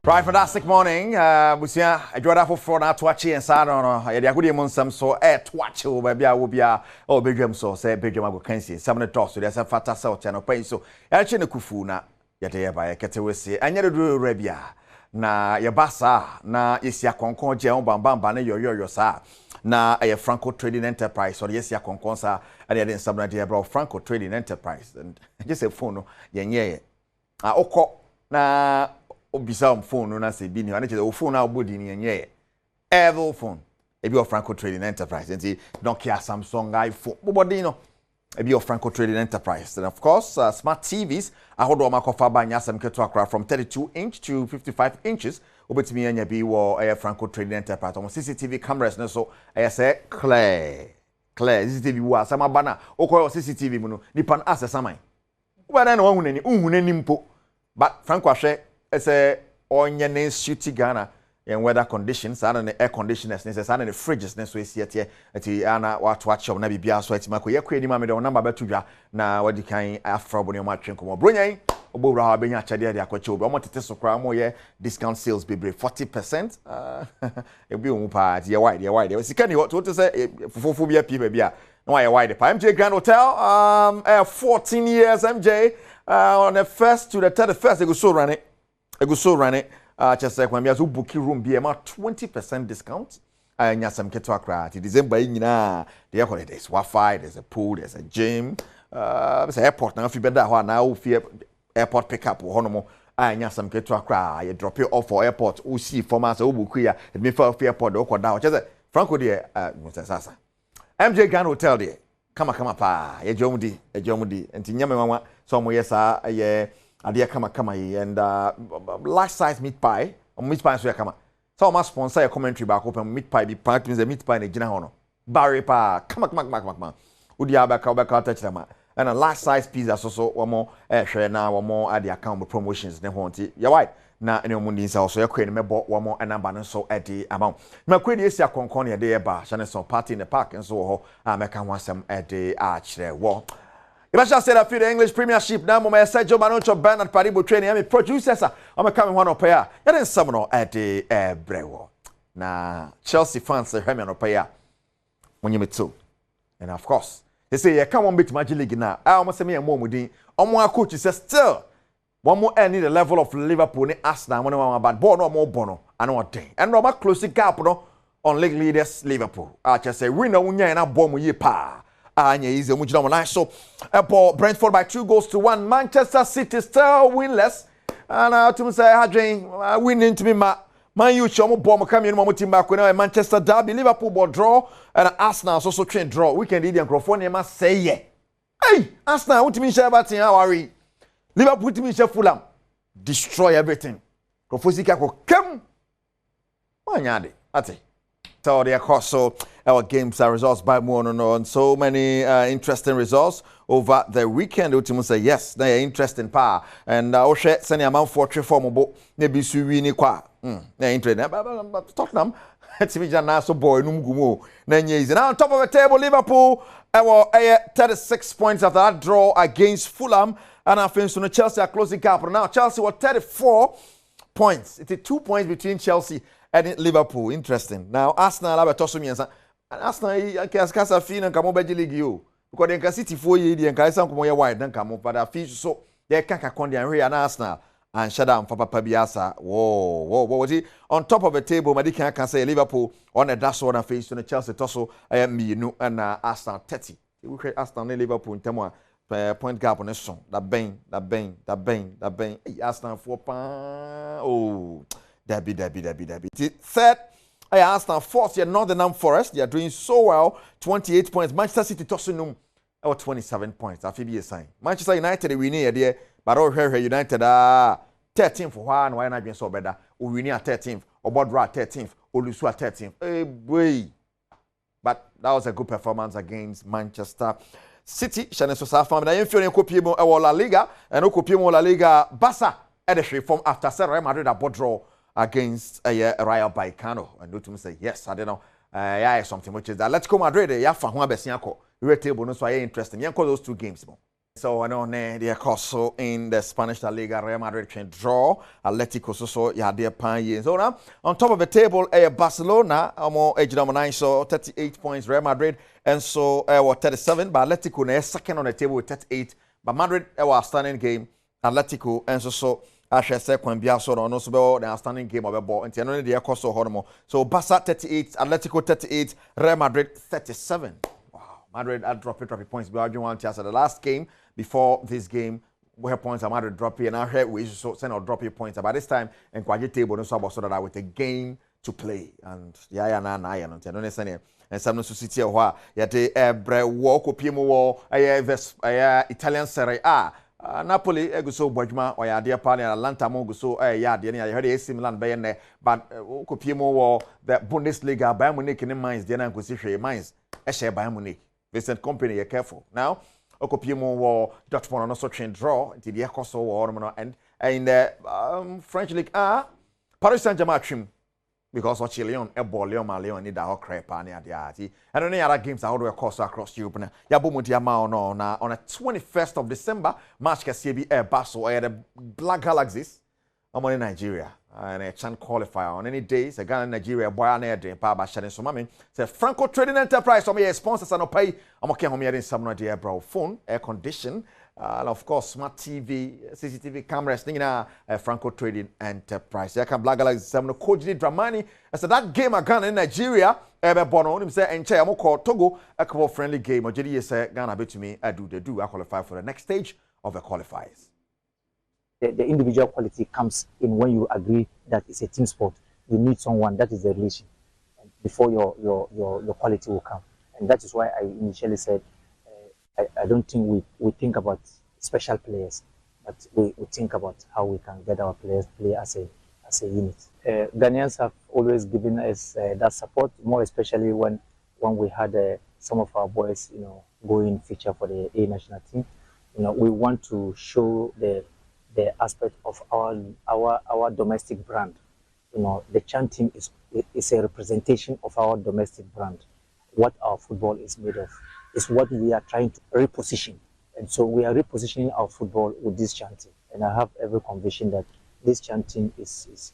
Right, fantastic morning. Busia, I drew that for now to watch and sad on a good among some so to watch over Bia, oh, big game so say big game I can see. Some of the toss, there's a fat south channel pain. So, actually, the Kufuna, yet by a cataway, and yet do Rabia. Na ya basa, na isi ya konkon je on bamba na yo sa. Na a Franco Trading Enterprise, or yes ya konkon sa, and then some idea about Franco Trading Enterprise. And just a phone, yenye. Oko na obisa phone no na se bi ni ane che o phone na obodi ni enye evil phone e bi o Franco Trading Enterprise nti Nokia Samsung iPhone bobodi no e bi o Franco Trading Enterprise. And of course smart TVs ahodo makofa banya sam keto akra from 32 inch to 55 inches obetimi anya bi wo Franco Trading Enterprise. On CCTV cameras no so say clear CCTV wa sama bana okoyo CCTV mu no nipa access samai ubana na ohunani mpo but Franco ahwe ese onye ne shooty Ghana in weather conditions and the air conditioners necessary and the fridges ne so esiete ati ana watu watch na bibia so ati mako yakwe ni mame de number betudwa na wadi kan afro boni ma twenko bronyan obowra ha benya chade de akwache obi omo tete so kra mo ye discount sales bebre 40% ebi omu pa ye wide sika ni to say fofofo bia pi bia na why wide pa MJ Grand Hotel 14 years MJ on the 1st to the 31st they go so run it just like when me azu book room be ma 20% discount nya sam keto akra ti December nyina there there's Wi-Fi, there's a pool, there's a gym there's airport na fi beda ho na wo fi airport pickup ho no mo nya sam keto akra you drop it off for airport o see format so book ya it me for airport do ko da just Franco there sasa MJ Grand Hotel there kama pa ye jomudi enti nyame wanwa so mo yesa ye ade kama yi and large size meat pie so kama so ma sponsor a commentary back open meat pie be part means the meat pie na gina ho no barry pa kama udi abaka touch them and a large size pizza so wo hwe na wo ade account promotions ne ho nti ya wide na ene omu ndin so yakwe ne mebo wo number no so ade amount na kwe de esi akonkon ne de ba chane so party in the park nso ho ameka ho asem ade a kire wo Ibasha said I feel the English Premiership now my Sergio Manucho Bernard Paribo training I'm a producer I'm coming one up here ya den some no ade brewo na Chelsea fans say hemi no paya wonyeme too and of course they say you come on bit Magic League now I almost say me and mudin omo coach says still one more any the level of Liverpool ni Arsenal one bad ball no more bono and what thing and no close gap no on league leaders Liverpool I just say we know unya na ball ye pa anya easy mujina mo nice so Brentford by 2-1 Manchester City still winless and to say hadwen winning to me Man U chomo ball mo come in mo team back na Manchester derby Liverpool ball draw and Arsenal so train draw weekend Indian Crawford ma say yeah hey Arsenal what me share about how worry Liverpool team share Fulham destroy everything Crawford ko come wanyade ate so the course so our games and results by more and so many interesting results over the weekend. Ultimately say yes, they are interesting pa and Oshe send amount for three form bo ne bi su wi ni kwa na interesting Tottenham it's me jana so boy num gumo na nye easy. Now on top of the table Liverpool 36 points after that draw against Fulham and I think so Chelsea are closing gap now Chelsea were 34 points. It's 2 points between Chelsea and Liverpool. Interesting. Now Arsenal have a toss me and Arsenal kasa fi na kamo Badwam league yo because den ka City 4 year dey kan san komo ye wide dan kamo but a fi so dey kan ka kon dey and Arsenal and shada am papa biasa wo on top of the table madi kan say Liverpool on the dash one face to Chelsea tosso mmienu and Arsenal 30 we create Arsenal and Liverpool ntemo point gap on so da ben Arsenal 4 pa Debbie. Third Arsenal fourth year Northern Forest they are doing so well 28 points Manchester City Tottenham 27 points afi be a sign Manchester United we need there but United 13th for one why not being so better we win at 13th or Bodra 13th or Lusu at 13th hey boy but that was a good performance against Manchester City Shane so sa family na yemfio kopie La Liga and kopie La Liga Barca at the reform after Real Madrid a draw against Rayo Vallecano and do to say yes I don't know yeah something which is that let's go Madrid yeah fa ho abesia ko we table no so interesting yeah call those two games So I know the Acoso in the Spanish La Liga, Real Madrid can draw Atletico so yeah dear pan. So now on top of the table, Barcelona age number 9, so 38 points, Real Madrid, and so 37, but Atletico is second on the table with 38. But Madrid was standing game, Atletico, and so I shall say Quambia so no so the outstanding game of a ball and the Acoso Hormo. So Barca 38, Atletico 38, Real Madrid 37. Madrid had dropped points. But I want to the last game before this game, where points are Madrid dropping, and I heard we should send or drop your points. But this time, and quite table no so that with a game to play, and yeah, I don't understand. And some society where yet the walk of Pimo, Italian Serie A. Napoli eguso Badwam or ya dear partner Atlanta mo guso ya de na heard AC Milan be ne but Kopimo wo the Bundesliga Bayern Munich in minds de na nkosi hwe minds e share Bayern Munich. Vincent Company, you're careful. Now, Okopimo war Dortmund no such a draw until the Acoso war and in the French League Paris Saint-Germain trim because of Lyon, Leon Malion need a crap and the and any other games are course across Europe now. Yabumutia no na on the 21st of December, match CB Air Basel the Black Galaxies. I'm in Nigeria. And a chan qualifier on any days, a Ghana Nigeria boy and air drain power by Shannon Somami. Say Franco Trading Enterprise, some of sponsors and pay. I'm okay home here in some idea, bro. Phone, air condition, and of course, smart TV, CCTV cameras, thing in Franco Trading Enterprise. I can black like some coach Dramani. I said that game again in Nigeria, ever born on him say and chair call Togo, a couple friendly game or JD say Ghana bet to me, I qualify for the next stage of the qualifiers. The individual quality comes in when you agree that it's a team sport. You need someone, that is the relation, before your quality will come. And that is why I initially said I don't think we think about special players, but we think about how we can get our players play as a unit. Ghanaians have always given us that support, more especially when we had some of our boys, going feature for the A national team. We want to show the aspect of our domestic brand. The Chan team is a representation of our domestic brand. What our football is made of is what we are trying to reposition. And so we are repositioning our football with this Chan team. And I have every conviction that this Chan team is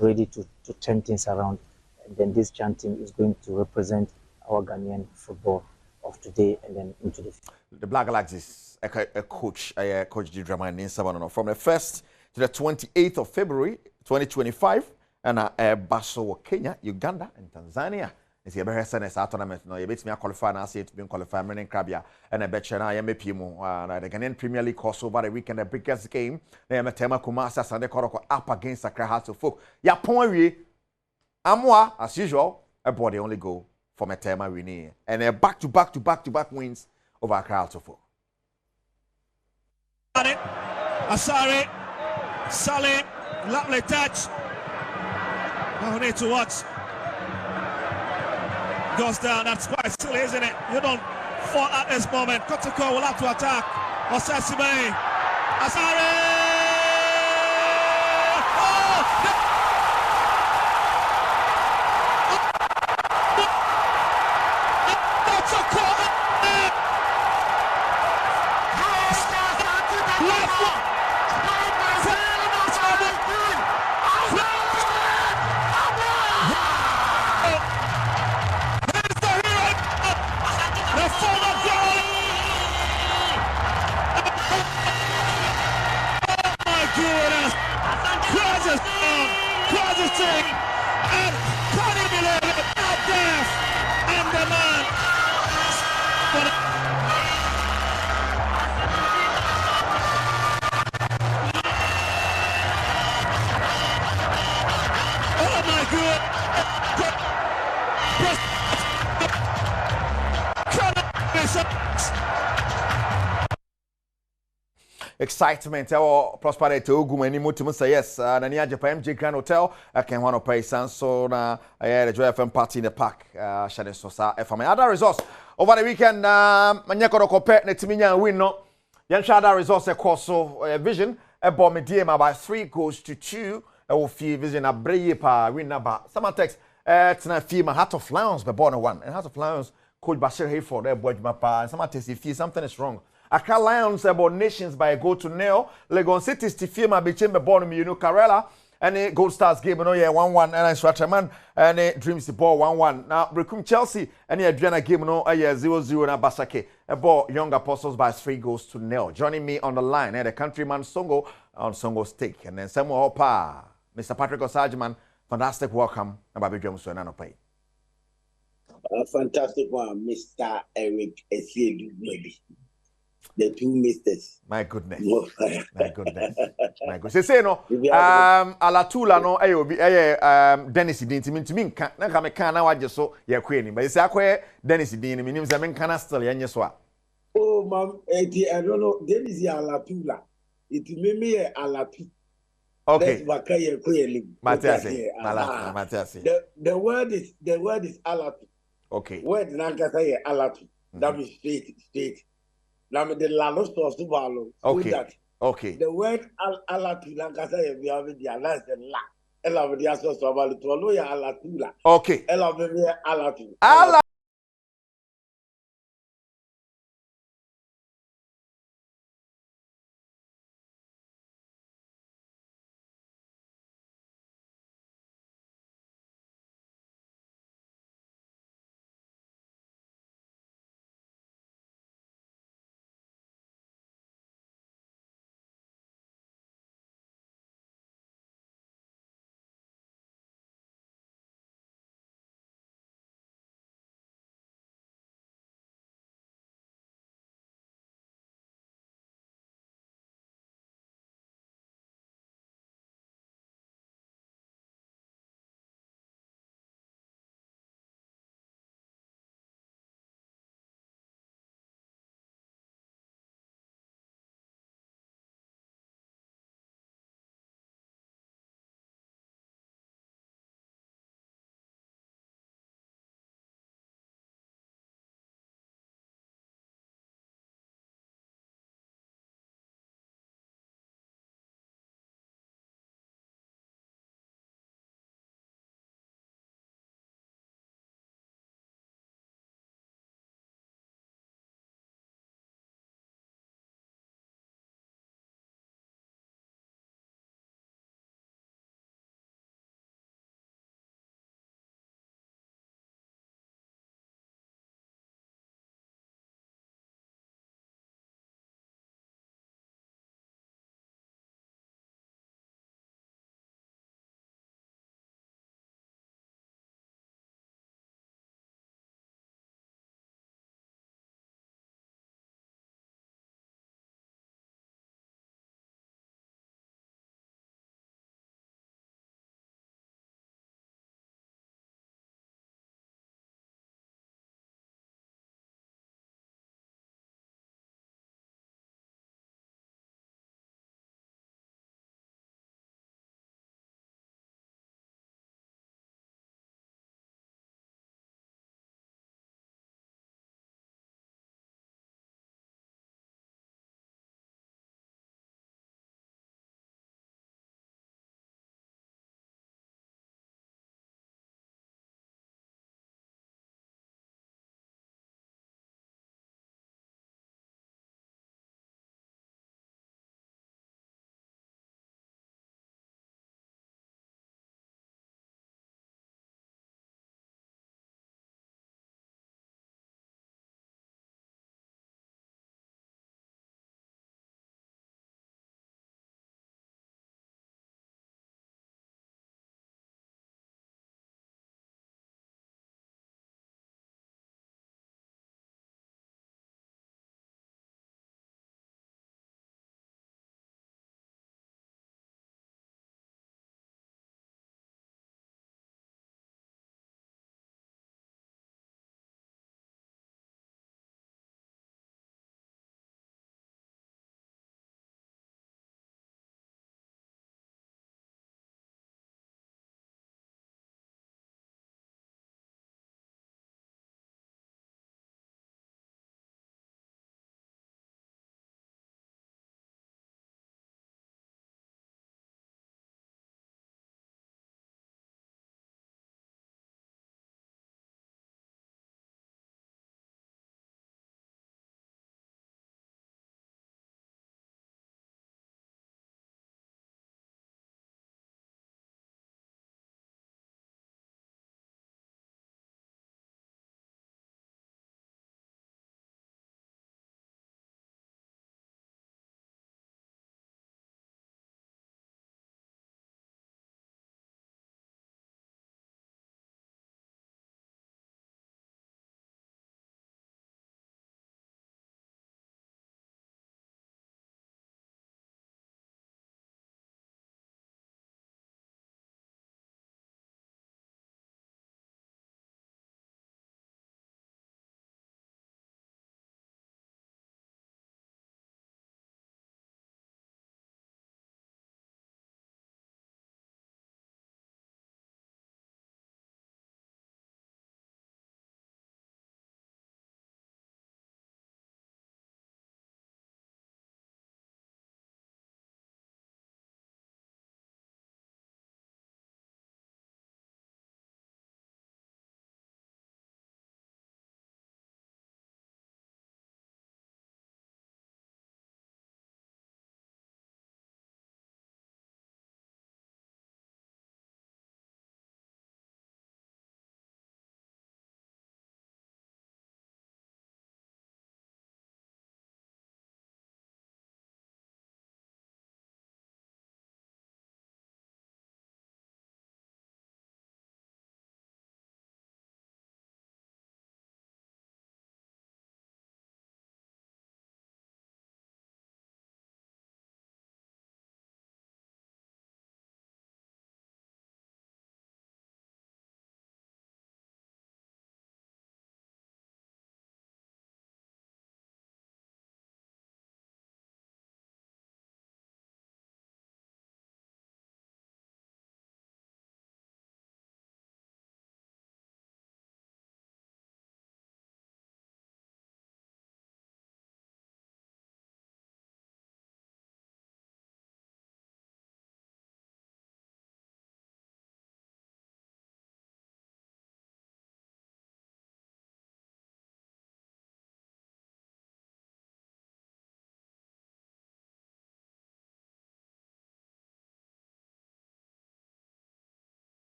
ready to turn things around. And then this Chan team is going to represent our Ghanaian football of today and then into the future. The Black Galaxies. Coach Dramani Sabano from the 1st to the 28th of February 2025 and Basel, Kenya, Uganda, and Tanzania. It's a very sudden tournament. No, you bet me a qualify and I say to be qualified in Krabia and I bet you now I am a PMO. The Ghanaian Premier League course over the weekend, the biggest game. They am a Tema Kumasa and they call up against Accra Hearts of Folk. Ya point Amwa, as usual, a body only go for Metema winning and a back to back wins over Accra Hearts of Folk. Asari, Salim, lovely touch. No need to watch. Goes down, that's quite silly, isn't it? You don't fall at this moment. Kotoko will have to attack. Osasime, Asari! And can you believe it? Out there, and the man. Oh my God! Excitement, our prosperity, Ogumani Mutum say yes, and Nia Japan MJ Grand Hotel, I can want to pay so na the Joy FM party in the park, Shade Sosa, FM. Other results over the weekend, Manyako compare Netiminia win no. Yansha other results, a course so vision, a bomb DM by 3 goals to 2, a fee vision a brave win number. Someone text, it's not FEMA Heart of Lions, but born one, and Heart of Lions, Coach Bashir Hayford, boy, my pa, and someone text if something is wrong. Aka Lions about Nations by a goal to nil. Legon City's Tifima Bichembe Bonum Yunu Carella. And a Gold Stars game, no, yeah, 1-1, and I Swatterman, and a Dreams the ball 1-1. Now, Brecum Chelsea, and a Adriana game, no, a 0-0 na Basake. A ball, Young Apostles by 3 goals to nil. Joining me on the line, the countryman Songo on Songo Stake. And then Samuel Opa, Mr. Patrick Osajman, fantastic welcome. And Badwam so nano pay. A fantastic one, Mr. Eric Esiedu, maybe. The two misters. My goodness. My goodness. My goodness. Say no. Alatula no ayo Dennis Din to me can na ka na waje so ye kwani. But say akwa Dennis Din me nim say men kana still yenye so a. Oh ma'am, I don't know. Dennis Alatula. It me Alatu. Okay. Matias. The word is Alatu. Okay. Word na ka say Alatu. That means straight. Now the lalos to Subalo. Okay. Okay. The word Alatu Lankasa we have the last and la. Ella with the asso Subalo to Aloya Alatula. Okay. Ella Alatu.